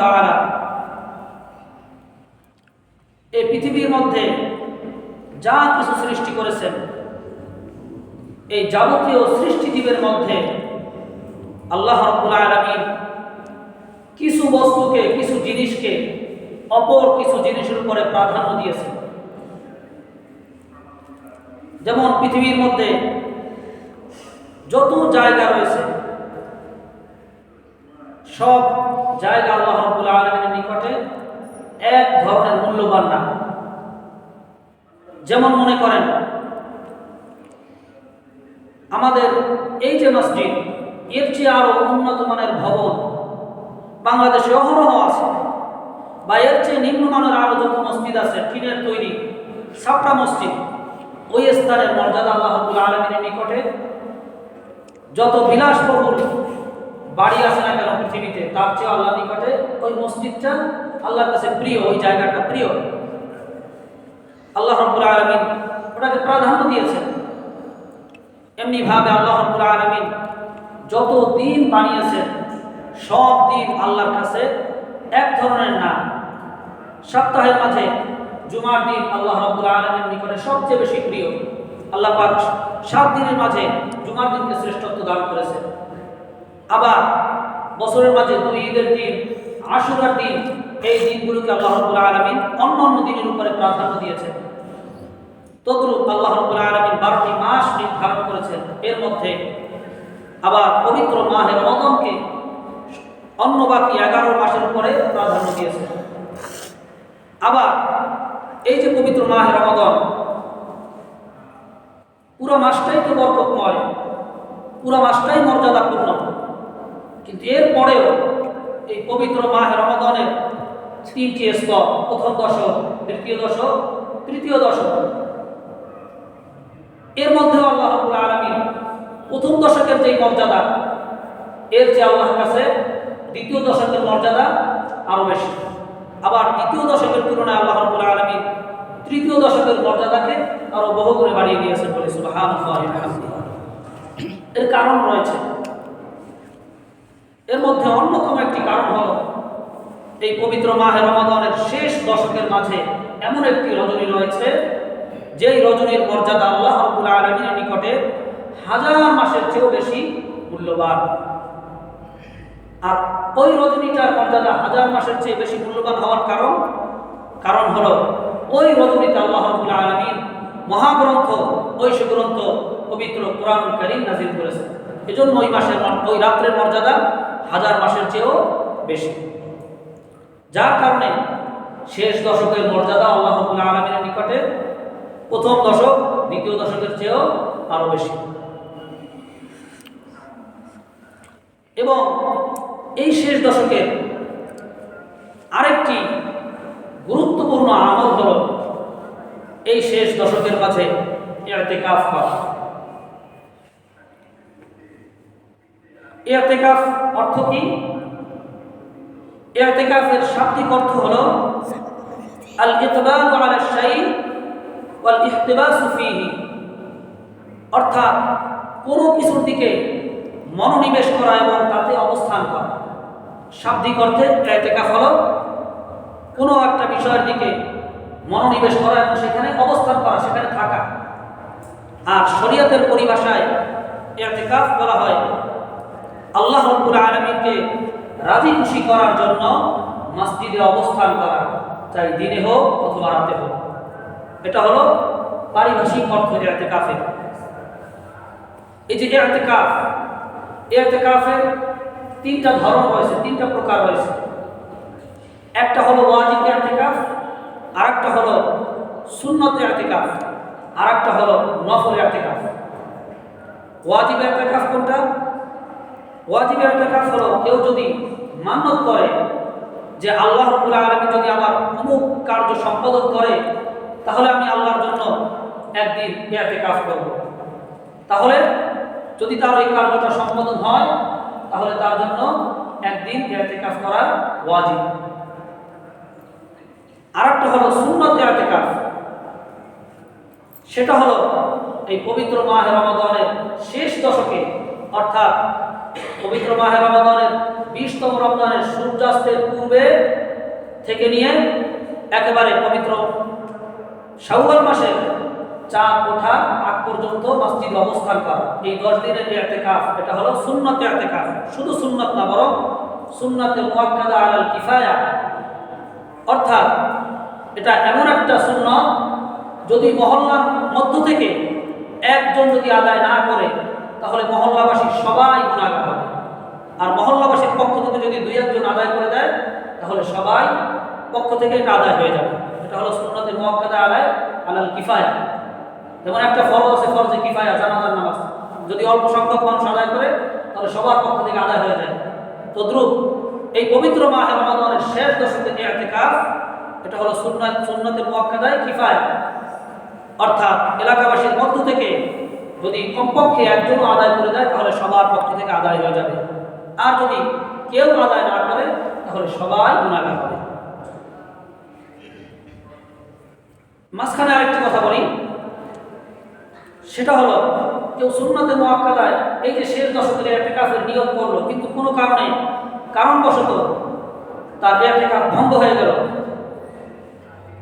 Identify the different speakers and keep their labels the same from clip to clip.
Speaker 1: তাআলা এই পৃথিবীর মধ্যে যা কিছু সৃষ্টি করেছেন, এই যাবতীয় সৃষ্টিজীবের মধ্যে আল্লাহ রাব্বুল আলামিন কিছু বস্তুকে, কিছু জিনিসকে অপর কিছু জিনিসের উপরে প্রাধান্য দিয়েছেন। যেমন পৃথিবীর মধ্যে যত জায়গা রয়েছে, সব জায়গা আল্লাহ রাব্বুল আলামিনের নিকটে এক ধরনের মূল্যবান না। যেমন মনে করেন আমাদের এই যে মসজিদ, এর চেয়ে আরো উন্নত মানের ভবন বাংলাদেশে অহরহ আছে, বা এর চেয়ে নিম্নমানের আরো যত মসজিদ আছে, টিনের তৈরি সাপটা মসজিদ, ওই স্থানের মর্যাদা আল্লাহ রাব্বুল আলামিনের নিকটে যত বিলাসবহুল বাড়ি আছে না কেন পৃথিবীতে, তার চেয়ে আল্লাহর নিকটে ওই মসজিদটা আল্লাহর কাছে প্রিয়, ওই জায়গাটা প্রিয়। আল্লাহ রাব্বুল আলামিন ওটাকে প্রাধান্য দিয়েছেন। এমনি ভাবে আল্লাহ রাব্বুল আলামিন যত দিন বানিয়েছেন, সব দিন আল্লাহর কাছে এক ধরনের না। সপ্তাহের মাঝে জুমার দিন আল্লাহ রাব্বুল আলামিনের নিকটে সবচেয়ে বেশি প্রিয়। আল্লাহ পাক 7 দিনের মাঝে জুমার দিনকে শ্রেষ্ঠত্ব দান করেছেন। আবার বছরের মাঝে 2 ঈদের দিন, আশুরার দিন, এই দিনগুলোকে আল্লাহ রাব্বুল আলামিন অন্যান্য দিনের উপরে প্রাধান্য দিয়েছেন। তদ্রূপ আল্লাহ রাব্বুল আলামিন 12টি মাস নির্ধারণ করেছেন, এর মধ্যে আবার পবিত্র মাহে রমাদানকে অন্য বাকি 11 মাসের উপরে প্রাধান্য দিয়েছেন। আবার এই যে পবিত্র মাহে রমাদান, পুরো মাসটাই তো বরকতময়, পুরো মাসটাই মর্যাদাপূর্ণ, কিন্তু এর পরেও এই পবিত্র মাহে রমাদানের 3টি স্তর, প্রথম দশক, দ্বিতীয় দশক, তৃতীয় দশক। এর মধ্যে আল্লাহ রাব্বুল আলামিন প্রথম দশকের যে মর্যাদা, এর চেয়ে আল্লাহর কাছে দ্বিতীয় দশকের মর্যাদা আরো বেশি। আবার দ্বিতীয় দশকের তুলনায় আল্লাহ রাব্বুল আলামিন তৃতীয় দশকের মর্যাদাকে আরো বহুগুণে বাড়িয়ে দিয়েছেন বলে সুবহানাল্লাহি ওয়া বিহামদিহি। এর কারণ রয়েছে। এর মধ্যে অন্যতম একটি কারণ হলো এই পবিত্র মাহে রমাদানের শেষ দশকের মাঝে এমন একটি রজনী রয়েছে, যেই রজনীর মর্যাদা আল্লাহ রাব্বুল আলামিনের নিকটে 1000 মাসের চেয়েও বেশি মূল্যবান। আর ওই রজনীটার মর্যাদা 1000 মাসের চেয়ে বেশি মূল্যবান হওয়ার কারণ হলো ওই রজনীতে আল্লাহ রাব্বুল আলামিন মহাগ্রন্থ, ঐশ গ্রন্থ পবিত্র কোরআনুল কারীম নাযিল করেছেন। এজন্য ওই মাসের, ওই রাত্রের মর্যাদা 1000 মাসের চেয়েও বেশি। যার কারণে শেষ দশকের মর্যাদা আল্লাহ রাব্বুল আলামিনের নিকটে প্রথম দশক, দ্বিতীয় দশকের চেয়েও আরো বেশি। এবং এই শেষ দশকের আরেকটি গুরুত্বপূর্ণ আমল হলো এই শেষ দশকের মাঝে ইতিকাফ করা। ইতিকাফ অর্থ কি? ইতিকাফের শাব্দিক অর্থ হলো আল ইকবাল আলা শাই ওয়াল ইহতিবাস ফীহি, অর্থাৎ কোনো কিছুর দিকে মনোনিবেশ করা এবং তাতে অবস্থান করা। শাব্দিক অর্থে ইতিকাফ হলো কোনো একটা বিষয়ের দিকে মনোনিবেশ করা এবং সেখানে অবস্থান করা, সেখানে থাকা। আর শরীয়তের পরিভাষায় ইতিকাফ বলা হয় আল্লাহ রাব্বুল আলামিনকে রাজি খুশি করার জন্য মসজিদে অবস্থান করা, চাই দিনে হোক অথবা রাতে হোক। এটা হলো পারিভাষিক অর্থ ইতিকাফের। এই যে ইতিকাফের 3টা ধরন রয়েছে, 3টা প্রকার রয়েছে। একটা হলো ওয়াজিব ইতিকাফ, আরেকটা হলো সুন্নত ইতিকাফ, আরেকটা হলো নফল ইতিকাফ। ওয়াজিব ইতিকাফ কোনটা? ওয়াজিব ইতিকাফ হলো কেউ যদি মান্যত করে যে আল্লাহ রাব্বুল আলামিন যদি আমার অমুক কার্য সম্পাদন করে, তাহলে আমি আল্লাহর জন্য একদিন ইতিকাফ করব। তাহলে যদি তার ওই কার্যটা সম্পাদন হয়, তাহলে তার জন্য একদিন ইতিকাফ করা ওয়াজিব। আরেকটা হলো সুন্নত ইতিকাফ, সেটা হলো এই পবিত্র মাহে রমাদানের শেষ দশকে, অর্থাৎ পবিত্র মাহে রমাদানের 20তম রমজানের সূর্যাস্ত সূর্যাস্তের পূর্বে থেকে নিয়ে একেবারে পবিত্র শাওয়াল মাসের চাঁদ ওঠা আগ পর্যন্ত মসজিদে অবস্থান করা, এই 10 দিনের ইতিকাফ, এটা হলো সুন্নত ইতিকাফ। শুধু সুন্নত না, বরং সুন্নাতে মুআক্কাদা আলাল কিফায়া, অর্থাৎ এটা এমন একটা সুন্নত যদি মহল্লার মধ্য থেকে একজন যদি আদায় না করে তাহলে মহল্লাবাসী সবাই গুনাহগার হবে। আর মহল্লাবাসীর পক্ষ থেকে যদি 2-1 আদায় করে দেয় তাহলে সবাই পক্ষ থেকে এটা আদায় হয়ে যাবে। এটা হলো সুন্নতে মুআক্কাদা আলাল কিফায়া। যেমন একটা ফরজ আছে, ফরজে কিফায়া, জানাজার নামাজ, যদি অল্প সংখ্যক মানুষ আদায় করে তাহলে সবার পক্ষ থেকে আদায় হয়ে যায়। তদ্রূপ এই পবিত্র মাহে রমাদানের শেষ দশকের ইতিকাফ, এটা হলো সুন্নতে মুআক্কাদা কিফায়া, অর্থাৎ এলাকাবাসীর মধ্য থেকে যদি কমপক্ষে একজনও আদায় করে দেয় তাহলে সবার পক্ষ থেকে আদায় হয়ে যাবে। আর যদি কেউ আদায় না করে তাহলে সবাই গুনাহগার হবে। মাঝখানে আরেকটি কথা বলি, সেটা হলো কেউ সুন্নতে মুআক্কাদায় এই যে শেষ দশকের ইতিকাফের নিয়ত করলো, কিন্তু কোনো কারণবশত তার ইতিকাফ ভঙ্গ হয়ে গেল,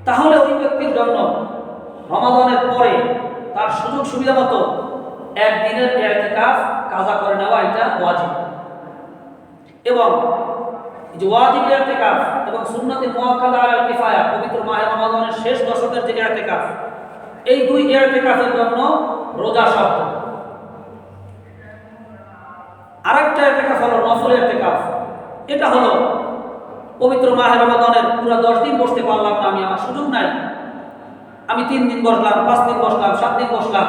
Speaker 1: তাহলে ওই ব্যক্তির জন্য রমাদানের পরে তার সুযোগ সুবিধা মতো একদিনের ইতিকাফ কাজা করে নেওয়া এটা ওয়াজিব। এবং যে ওয়াজিব ইতিকাফ এবং সুন্নতে মুআক্কাদা আলাল কিফায়া, পবিত্র মাহে রমাদানের শেষ দশকের যে ইতিকাফ, এই 2 ইতিকাফের জন্য রোজা শর্ত। আরেকটা ইতিকাফ হলো নফল ইতিকাফ। এটা হলো পবিত্র মাহে রমাদানের পুরো 10 দিন বসতে পারলাম না, আমার সুযোগ নাই, আমি 3 দিন বসলাম, 5 দিন বসলাম, 7 দিন বসলাম,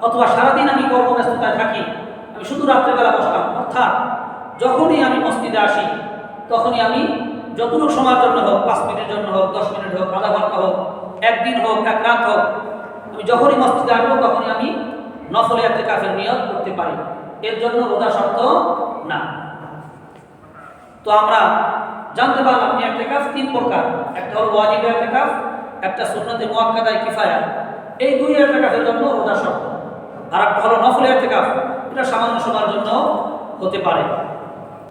Speaker 1: অথবা সারাদিন আমি কর্মব্যস্ততায় থাকি, আমি শুধু রাত্রেবেলা বসলাম, অর্থাৎ যখনই আমি মসজিদে আসি তখনই আমি যতটুকু সময়ের জন্য হোক, 5 মিনিটের জন্য হোক, 10 মিনিট হোক, আধা ঘন্টা হোক, 1 দিন হোক, 1 রাত হোক, আমি যখনই মসজিদে আসবো তখনই আমি নফল ইতিকাফের নিয়ত করতে পারি। এর জন্য রোজা শর্ত না। তো আমরা জানতে পারলাম ইতিকাফ 3 প্রকার, একটা হলো ওয়াজিব ইতিকাফ, একটা সুন্নতে মুআক্কাদা কিফায়া, এই 2 ইতিকাফের জন্য রোজা শর্ত। আর একটা হলো নফল ইতিকাফ, এটা সামান্য সময়ের জন্য হতে পারে।